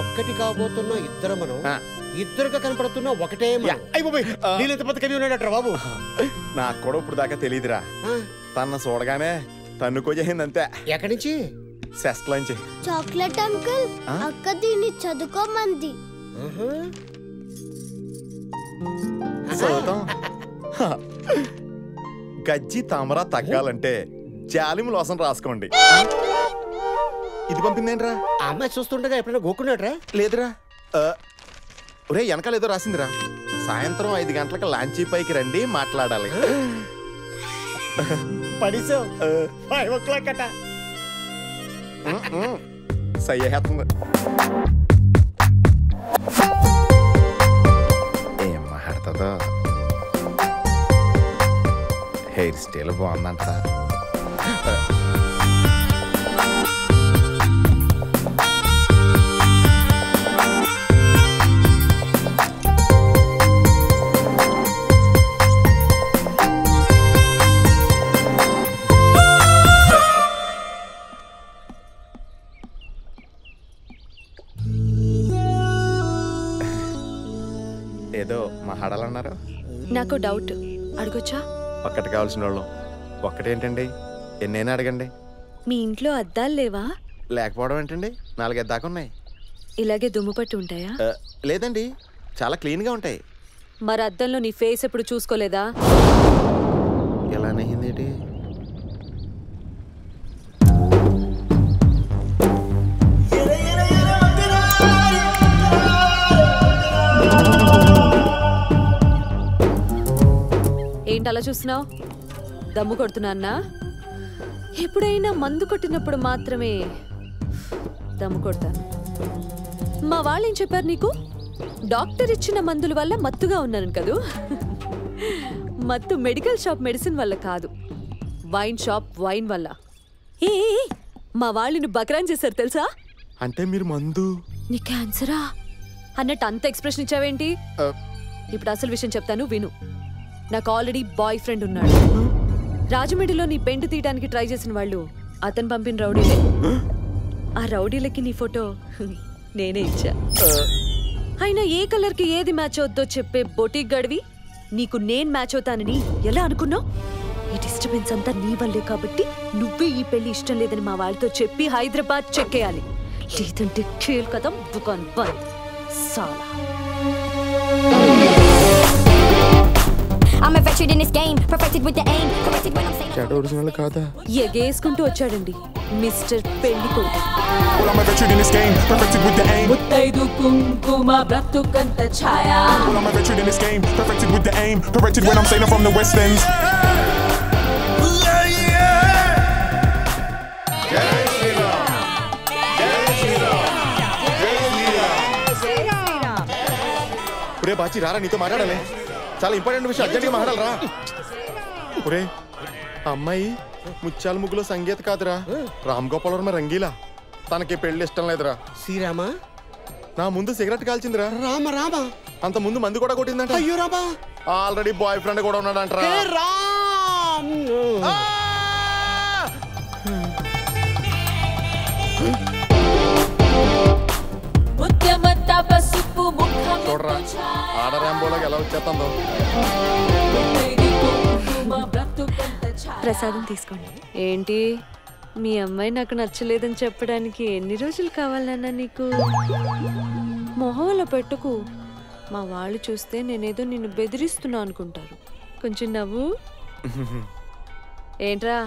ఒక్కటి కాబోతున్న ఇద్దరు మనం ఇద్దరుగా కనపడుతున్న ఒకటే నీళ్ళెంత పెద్ద కవి ఉన్నాడట్రా బాబు. నాకు కూడా ఇప్పుడు దాకా తెలియదురా. తన చూడగానే తన్నుకోజేసింది అంతే. ఎక్కడి నుంచి? సెస్ట్లోంచి. చాక్లెట్ అంకుల్, అక్క దీన్ని చదువుకోమంది. గజ్జి తామరా తగ్గాలంటే జాలిము లోసం రాసుకోండి. ఇది పంపిందేంట్రా? ఆ అమ్మాయి చూస్తుండగా ఎప్పుడైనా గోక్కున్నాడ్రా? లేదురా. ఒరే వెనకాల ఏదో రాసిందిరా. సాయంత్రం 5 గంటలకు లాంచీ పైకి రండి మాట్లాడాలి. పడిసావు 5 o'clock అట. సయ్యేస్తుంది. ఏం మాట్లాడుతుందో. హెయిర్ స్టైల్ బాగుందంట. ఏదో మాట్లాడాలన్నారు. నాకు డౌట్, అడగొచ్చా? ఒక్కటి కావాల్సిన వాళ్ళు ఒక్కటేంటండి, ఎన్నైనా అడగండి. మీ ఇంట్లో అద్దాలు లేవా? లేకపోవడం ఏంటండి, 4 దాకా ఉన్నాయి. ఇలాగే దుమ్ము పట్టి ఉంటాయా? లేదండి, చాలా క్లీన్గా ఉంటాయి. మరి అద్దంలో నీ ఫేస్ ఎప్పుడు చూసుకోలేదా? ఎలా నయ్యింది? ఏంటి అలా చూస్తున్నావు? దమ్ము కొడుతున్నా? ఎప్పుడైనా మందు కొట్టినప్పుడు మాత్రమే దమ్ము కొడతాను. మా వాళ్ళు ఏం చెప్పారు నీకు? డాక్టర్ ఇచ్చిన మందుల వల్ల మత్తుగా ఉన్నాను కదూ. మత్తు మెడికల్ షాప్ మెడిసిన్ వల్ల కాదు, వైన్ షాప్ వైన్ వల్ల. ఏ మా వాళ్ళని బక్రాన్ చేశారు తెలుసా? అంటే మీరు మందు? నీ క్యాన్సరా అన్నట్టు అంత ఎక్స్ప్రెషన్ ఇచ్చావేంటి? ఇప్పుడు అసలు విషయం చెప్తాను విను. నాకు ఆల్రెడీ బాయ్ ఫ్రెండ్ ఉన్నాడు. రాజమండ్రిలో నీ పెంట తీయడానికి ట్రై చేసిన వాళ్ళు అతను పంపిన రౌడీలే. ఆ రౌడీలకి నీ ఫోటో నేనే ఇచ్చా. అయినా ఏ కలర్ కి ఏది మ్యాచ్ అవుద్దో చెప్పే బొటిక్ గడివి నీకు నేను మ్యాచ్ అవుతానని ఎలా అనుకున్నావు? ఈ డిస్టర్బెన్స్ అంతా నీ వల్లే కాబట్టి నువ్వే ఈ పెళ్లి ఇష్టం లేదని మా వాళ్ళతో చెప్పి హైదరాబాద్ చెక్కేయాలి. లేదంటే ఖేల్ కదా దుకాన్ బంద్ సాలా. I'm a veteran in this game, perfected with the aim, corrected when I'm saying. చెడు ఒరిజినల్ కాదా? ఎగేసుకుంటూ వచ్చాడండి mister పెళ్లికొడుకు. Well, I'm a veteran in this game, perfected with the aim. ముత్తైదు కుంకుమ బ్రతుకంత ఛాయ. Well, I'm a veteran in this game, perfected with the aim, corrected when I'm saying I'm from the West End. ఒరే బాచి రారా, నీతో మాట్లాడాలి. చాలా important విషయం, అర్జెంట్గా మాట్లాడాలరా. ఒరే అమ్మాయి ముత్యాల ముగ్గులో సంగీత కాదురా, రామ్ గోపాల్ వర్మ రంగీలా. తనకి పెళ్లి ఇష్టం లేదురా. శ్రీరామా? నా ముందు సిగరెట్ కాల్చిందిరా. రామ రామ. అంత ముందు మందు కూడా కొట్టిందంట. అయ్యో రామా. ఆల్రెడీ బాయ్ ఫ్రెండ్ కూడా ఉన్నాడంటరా. చూడరా ఆడరాంబోలాగా ఎలా వచ్చేస్తుందో. ప్రసాదం తీసుకోండి. ఏంటి మీ అమ్మాయి నాకు నచ్చలేదని చెప్పడానికి ఎన్ని రోజులు కావాలన్నా నీకు? మొహంలో పెట్టుకు. మా వాళ్ళు చూస్తే నేనేదో నిన్ను బెదిరిస్తున్నా అనుకుంటారు. కొంచెం నవ్వు. ఏంట్రా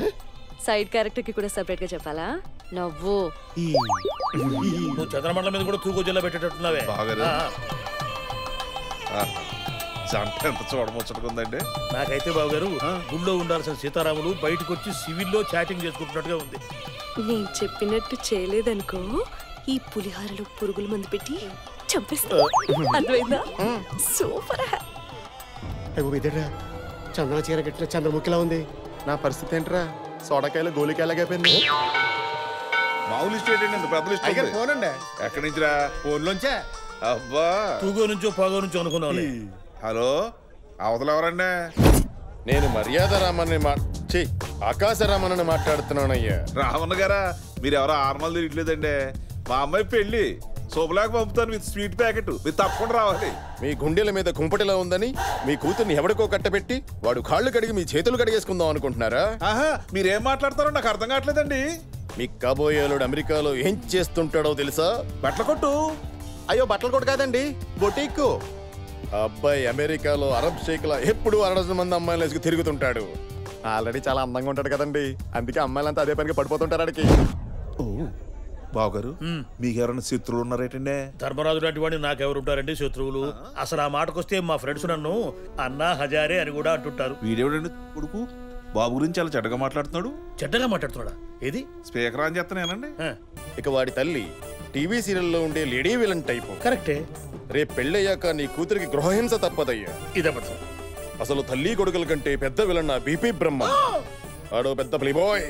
సైడ్ క్యారెక్టర్ కి కూడా సెపరేట్ గా చెప్పాలా? నవ్వు. నువ్వు చంద్రమండలం మీద కూడా తూగు జిల్లా పెట్టేటట్టున్నావే. ఎంత చూడముచ్చటకుందండి. నాకైతే బాబు గారు గుళ్ళో ఉండాల్సిన సీతారాములు బయటకు వచ్చి సివిల్లో చాటింగ్ చేసుకుంటున్నట్టుగా ఉంది. నేను చెప్పినట్టు చేయలేదనుకో, ఈ పులిహారలో పురుగుల మందు పెట్టి చంపేస్తా. అర్థమైందా? సూపర్. చందన చీర కట్టిన చంద్రముఖిలా ఉంది. నా పరిస్థితి ఏంట్రా? సోడకాయలు గోలికాయలాగైపోయింది. మామూలు స్టేట్ అండి, పెద్ద లిస్ట్. ఫోనండి. ఎక్కడి నుంచిరా? ఫోన్లోంచా. అబ్బా, తూగో నుంచో పాగో నుంచో అనుకున్నావు. హలో, అవతల ఎవరండి? నేను మర్యాద రామని ఆకాశ రామని మాట్లాడుతున్నానయ్యా. రామన్న గారా, మీరు ఎవరో ఆర్మల్ తిరగట్లేదండి. మా అమ్మాయి పెళ్లి శుభలాగా పంపుతాను విత్ స్వీట్ ప్యాకెట్ మీరు తప్పకుండా రావాలి. మీ గుండెల మీద కుంపటిలా ఉందని మీ కూతుర్ని ఎవడికో కట్టబెట్టి వాడు కాళ్ళు కడిగి మీ చేతులు కడిగేసుకుందాం అనుకుంటున్నారా? ఆహా, మీరేం మాట్లాడతారో నాకు అర్థం కావట్లేదండి. మీ కాబోయేలుడు అమెరికాలో ఏం చేస్తుంటాడో తెలుసా? బట్టల కొట్టు. అయ్యో బట్టలు కొట్టు కాదండి, బొటీక్కు. అబ్బాయి అమెరికాలో అరబ్ షేక్లా ఎప్పుడు 60 మంది అమ్మాయిలు వేసుకు తిరుగుతుంటాడు. ఆల్రెడీ చాలా అందంగా ఉంటాడు కదండి, అందుకే అమ్మాయిలంతా అదే పనికి పడిపోతుంటారు ఆడికి. బావగారు, మీకెవరైనా శత్రువులు ఉన్నారేటండి? ధర్మరాజు లాంటి వాడిని నాకెవరు ఉంటారండి శత్రువులు? అసలు ఆ మాటకొస్తే మా ఫ్రెండ్స్ నన్ను అన్నా హజారే అని కూడా అంటుంటారు. వీడేవిడండి కొడుకు బాబు గురించి చాలా చెడ్డగా మాట్లాడుతున్నాడు. చెడ్డగా మాట్లాడుతున్నాడా? ఏది స్పీకర్ అని చెప్తానేనండి. ఇక వాడి తల్లి టీవీ సీరియల్లో ఉండే లేడీ విలన్ టైపు. కరెక్టే. రేపు పెళ్ళయ్యాక నీ కూతురికి గృహహింస తప్పదయ్యా. ఇదబద్ధం. అసలు తల్లి కొడుకుల కంటే పెద్ద విలన్ నా బీపీ బ్రహ్మ. ఆడో పెద్ద ప్లేబాయ్.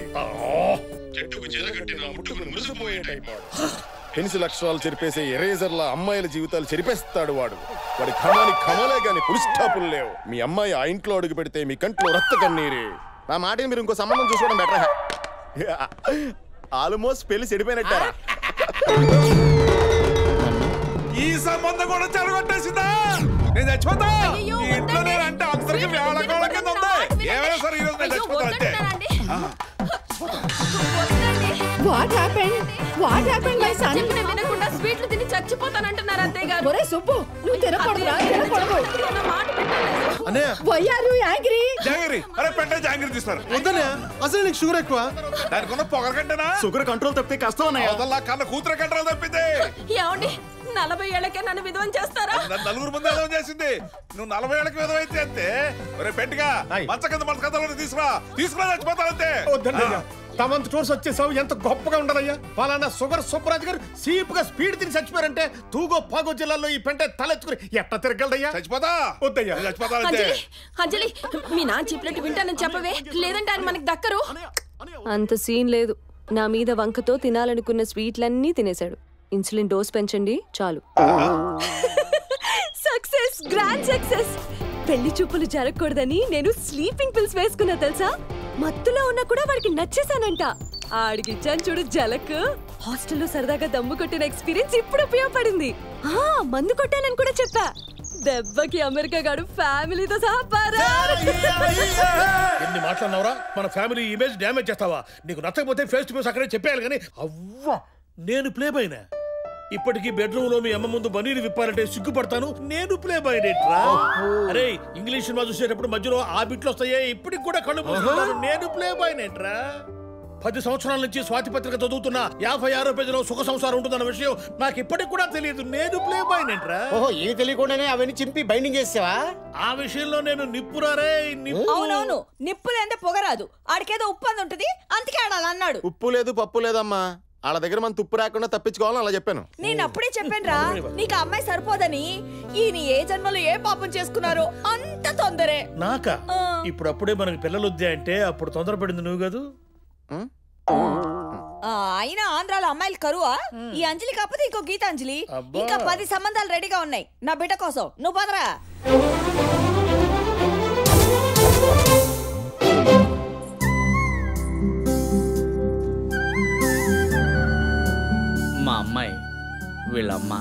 పెన్సిల్ అక్షరాలు చెరిపేసే ఎరేజర్ల అమ్మాయిల జీవితాలు చెరిపేస్తాడు వాడు. వాడి ఖమాని ఖమలే గాని పులి స్టాపులు లేవు. మీ అమ్మాయి ఆ ఇంట్లో అడుగు పెడితే మీ కంట్లో రక్త కన్నీరే. నా మాటకి మీరు ఇంకో సంబంధం చూసుకోవడం బెటర్. ఆల్మోస్ట్ పెళ్లి చెడిపోయినట్టారా? ఈ సంబంధం కూడా చెడగొట్టేసిందా? నేను చచ్చిపోతా. ఈ ఇంట్లో నేనంటే అందరికి వేళకోళ కింద ఉంది. ఏమైనా సరే ఈరోజు నేను చచ్చిపోతా అంతే. What happened? What happened, my son? చెప్పిన వినకుండా స్వీట్లు తిని చచ్చిపోతానంటున్నారు అత్తయ్య గారు. ఒరే సుబ్బు, నువ్వు తినకూడదురా, తినకూడదు. అన్నయ్య, Why are you angry? జాంగిరి, అరే పెట్టే జాంగిరి తీస్తారు. వద్దన్నయ్య, అసలు నీకు షుగర్ ఎక్కువ. దానికి ఉన్న పొగర కంటేనా? షుగర్ కంట్రోల్ తప్పితే కష్టం అన్నయ్య. అవతల కన్న కూతురు కంట్రోల్ తప్పింది. ఏమండి, 40 ఏళ్లకే నన్ను విధవం చేస్తారా? నలుగురు ముందు విధవం చేసింది. నువ్వు 40 ఏళ్ళకి విధవం అయితే అంతే. ఒరే పెట్టిగా మంచ కింద మన కథలో తీసుకురా చచ్చిపోతానంతే. వద్దన్నయ్య, తమంత టూర్స్ వచ్చేసావు, ఎంత గొప్పగా ఉండదయ్యా. పలానా షుగర్ సుబ్బరాజు గారు సీపుగా స్పీడ్ తిని చచ్చిపోయారంటే తూగో పాగో జిల్లాలో ఈ పెంట తలెత్తుకుని ఎట్లా తిరగలదయ్యా? చచ్చిపోతా. వద్దయ్యా, చచ్చిపోతానంతే. అంజలి, మీ నాన్న చెప్పినట్టు వింటానని చెప్పవే, లేదంటే ఆయన మనకి దక్కరు. అంత సీన్ లేదు. నా మీద వంకతో తినాలనుకున్న స్వీట్లన్నీ తినేశాడు. ఇన్సులిన్ డోస్ పెంచండి చాలు. Success, grand success. పెళ్లి చూపులు జరగకూడదని నేను స్లీపింగ్ పిల్స్ వేసుకున్నా తెలుసా? మత్తులో ఉన్నా కూడా వాడికి నచ్చేసానంట. ఆడికి ఇచ్చాను చూడు జలక్. హాస్టల్లో సరదాగా దమ్ము కొట్టిన ఎక్స్పీరియన్స్ ఇప్పుడు ఉపయోగపడింది. మందు కొట్టానని కూడా చెప్పా. దెబ్బకి అమెరికా గాడు ఫ్యామిలీతో సహా పరారు. ఎన్ని మాట్లాడినవరా? మన ఫ్యామిలీ ఇమేజ్ డ్యామేజ్ చేస్తావా? నీకు నచ్చకపోతే ఫేస్ టు ఫేస్ అక్కడే చెప్పేయాలి కానీ అవ్వా నేను ప్లే బాయ్నా? ఇప్పటికీ బెడ్రూమ్ లో మీ అమ్మ ముందు బనీలు విప్పాలంటే సిగ్గుపడతాను. నేను ప్లే బాయ్ నేట్రా. అరే ఇంగ్లీష్ సినిమా చూసేటప్పుడు మధ్యలో ఆ బిట్లు వస్తాయే, ఇప్పటికి కూడా కళ్ళు మూసుకుంటాను. నేను ప్లే బాయ్ నేట్రా. 10 సంవత్సరాల నుంచి స్వాతి పత్రిక చదువుతున్నా 56వ పేజీలో సుఖ సంసారం ఉంటుందన్న విషయం నాకు ఇప్పటికి కూడా తెలియదు. నేను ప్లే బాయ్ నేట్రా. ఓహో, ఏమి తెలియకుండానే అవన్నీ చింపి బైండింగ్ చేసావా? ఆ విషయంలో నేను నిప్పురారే. అవునవును, నిప్పు లేదంటే పొగరాదు. ఆడికేదో ఉప్పు అని ఉంటుంది, అందుకే ఆడాలి అన్నాడు. ఉప్పు లేదు పప్పు లేదమ్మా, వాళ్ళ దగ్గర మనం తుప్పు రాకుండా తప్పించుకోవాలని అలా చెప్పాను. నేను అప్పుడే చెప్పాను రా, నీకు అమ్మాయి సరిపోదని. ఈయన ఏ జన్మలో ఏ పాపం చేసుకున్నారో అంత తొందరే. నాకా? ఇప్పుడు అప్పుడే మనకి పిల్లలు వద్దా అంటే అప్పుడు తొందరపడింది నువ్వు కాదు. అయినా ఆంధ్రాలో అమ్మాయిలు కరువా? ఈ అంజలి కాకపోతే ఇంకో గీతాంజలి. ఇంకా 10 సంబంధాలు రెడీగా ఉన్నాయి నా బిడ్డ కోసం. నువ్వు పదరా. మా అమ్మాయి, వీళ్ళమ్మ,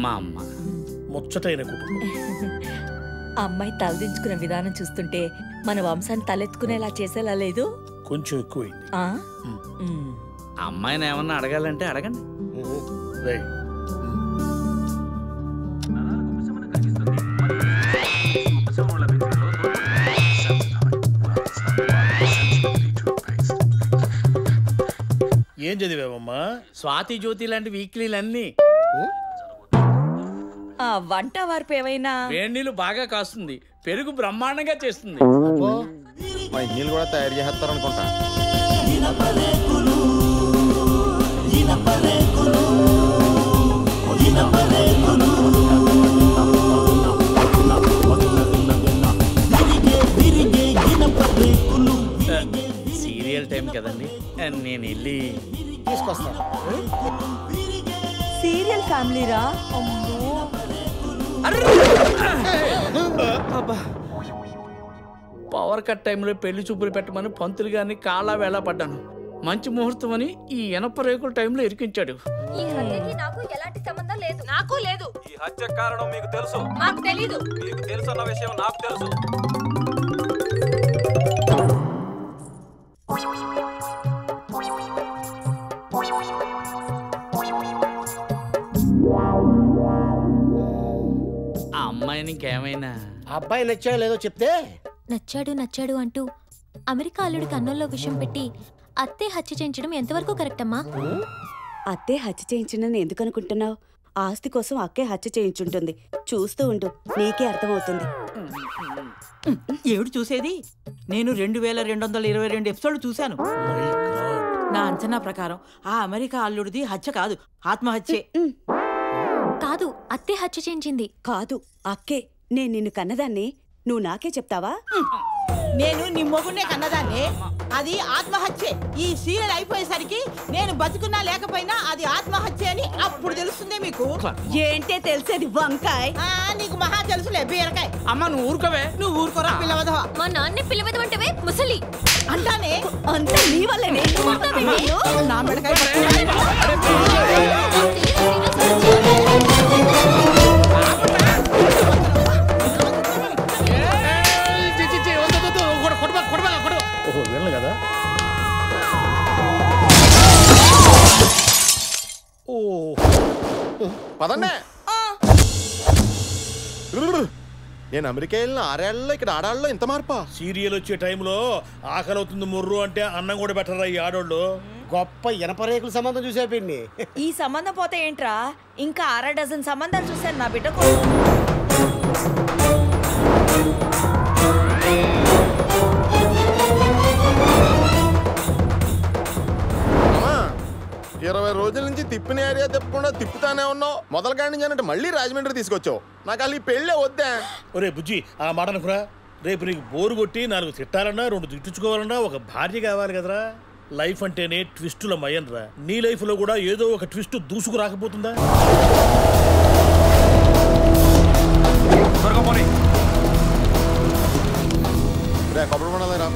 మా అమ్మ. ముచ్చటైన కుటుంబం. అమ్మాయి తలదించుకున్న విధానం చూస్తుంటే మన వంశాన్ని తలెత్తుకునేలా చేసేలా లేదు? కొంచెం ఎక్కువైంది. అమ్మాయిని ఏమన్నా అడగాలంటే అడగండి. ఏం చదివామమ్మా? స్వాతి జ్యోతి లాంటి వీక్లీలన్నీ. వంట వార్పు ఏమైనా? వేడి నీళ్ళు బాగా కాస్తుంది, పెరుగు బ్రహ్మాండంగా చేస్తుంది. మా ఇంజనీలు కూడా తయారు చేస్తారు అనుకుంటా. సీరియల్ టైం కదండి, నేను వెళ్ళి తీసుకొస్తాను. సీరియల్ ఫ్యామిలీ రా. పవర్ కట్ టైంలో పెళ్లి చూపులు పెట్టమని పంతులు గారిని కాళ్ళ వేళ పడ్డాను. మంచి ముహూర్తం అని ఈ ఎనప రేకుల టైంలో ఇరికించాడు. ఈ హత్యకి నాకు ఎలాంటి సంబంధం లేదు. నాకు లేదు. ఈ హత్య కారణం మీకు తెలుసు. నాకు తెలీదు. మీకు తెలుసన్న విషయం నాకు తెలుసు. ఆ అమ్మాయిని ఇంకేమైనా అబ్బాయి నచ్చాడో లేదో చెప్తే. నచ్చాడు అంటూ అమెరికా అల్లుడి కన్నుల్లో విషయం పెట్టి అత్తే హత్య చేయించడం ఎంతవరకు కరెక్ట్ అమ్మా? అత్తే హత్య చేయించిందని ఎందుకు అనుకుంటున్నావు? ఆస్తి కోసం అక్కే హత్య చేయించుంటుంది. చూస్తూ ఉండు, నీకే అర్థమవుతుంది. ఏమిటి చూసేది? నేను 2222 ఎపిసోడ్లు చూశాను. నా అంచనా ప్రకారం ఆ అమెరికా అల్లుడిది హత్య కాదు, ఆత్మహత్యే. కాదు, అత్తే హత్య చేయించింది. కాదు, అక్కే. నేను నిన్ను కన్నదాన్ని, నువ్వు నాకే చెప్తావా? నేను నీ మొగునే కన్నదాన్ని, అది ఆత్మహత్యే. ఈ సీరియల్ అయిపోయేసరికి నేను బతుకున్నా లేకపోయినా అది ఆత్మహత్య అని అప్పుడు తెలుస్తుంది మీకు. ఏంటే తెలిసేది వంకాయ్? నీకు మహా తెలుసులే బీరకాయ. అమ్మ నువ్వు ఊరుకోవే. నువ్వు ఊరుకోరా పిల్లవదవా. మా నాన్నే పిల్లవదవంటవే ముసలి అంటానే. అంతా నీ వల్లనే. నా మెడకాయ కదా. పదండి. నేను అమెరికా వెళ్ళిన 6 ఏళ్లలో ఇక్కడ ఆడాళ్ళలో ఇంత మార్పా? సీరియల్ వచ్చే టైంలో ఆకలి అవుతుంది ముర్రు అంటే అన్నం కూడా పెట్టరా ఈ ఆడోళ్ళు. గొప్ప ఇనప రేకుల సంబంధం చూసే పిన్ని. ఈ సంబంధం పోతే ఏంట్రా, ఇంకా 6 డజన్ సంబంధాలు చూశాను నా బిడ్డ కోసం. 20 రోజుల నుంచి తిప్పిన ఏరియా తిప్పకుండా తిప్పుతానే ఉన్నావు. మొదల కాడి నుంచి అంటే మళ్ళీ రాజమండ్రి తీసుకొచ్చావు. నాకు అసలు ఈ పెళ్ళే వద్దా? ఒరే బుజ్జి, ఆ మాట అనుకురా. రేపు నీకు బోరు కొట్టి 4 తిట్టాలన్నా 2 తిట్టించుకోవాలన్నా ఒక భార్య కావాలి కదరా. లైఫ్ అంటేనే ట్విస్టుల మయన్రా. నీ లైఫ్ లో కూడా ఏదో ఒక ట్విస్ట్ దూసుకు రాకపోతుందా? కొబ్బరి పండాలరా.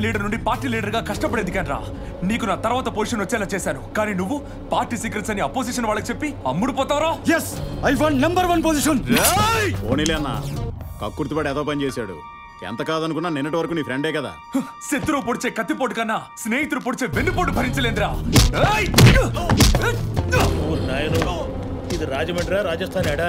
లీడర్ నుండి పార్టీ లీడర్ గా కష్టపడేది కనరా. నీకు నా తర్వాత పొజిషన్ వచ్చేలా చేశాను, కానీ నువ్వు పార్టీ సీక్రెట్స్ అని అపోజిషన్ వాళ్ళకి చెప్పి అమ్ముడు పోతావరా. yes I want number 1 position. ఓనిలే అన్న, కక్కుర్తిపడి ఏదో పని చేశాడు. ఎంత కాదనుకున్నా నిన్నటి వరకు నీ ఫ్రెండే కదా. శత్రువు పొడిచే కత్తిపోటు కన్నా స్నేహితుడు పొడిచే వెన్నుపోటు భరించలేదురా. ఇది రాజమండ్రి రాజస్థాన్ ఎడా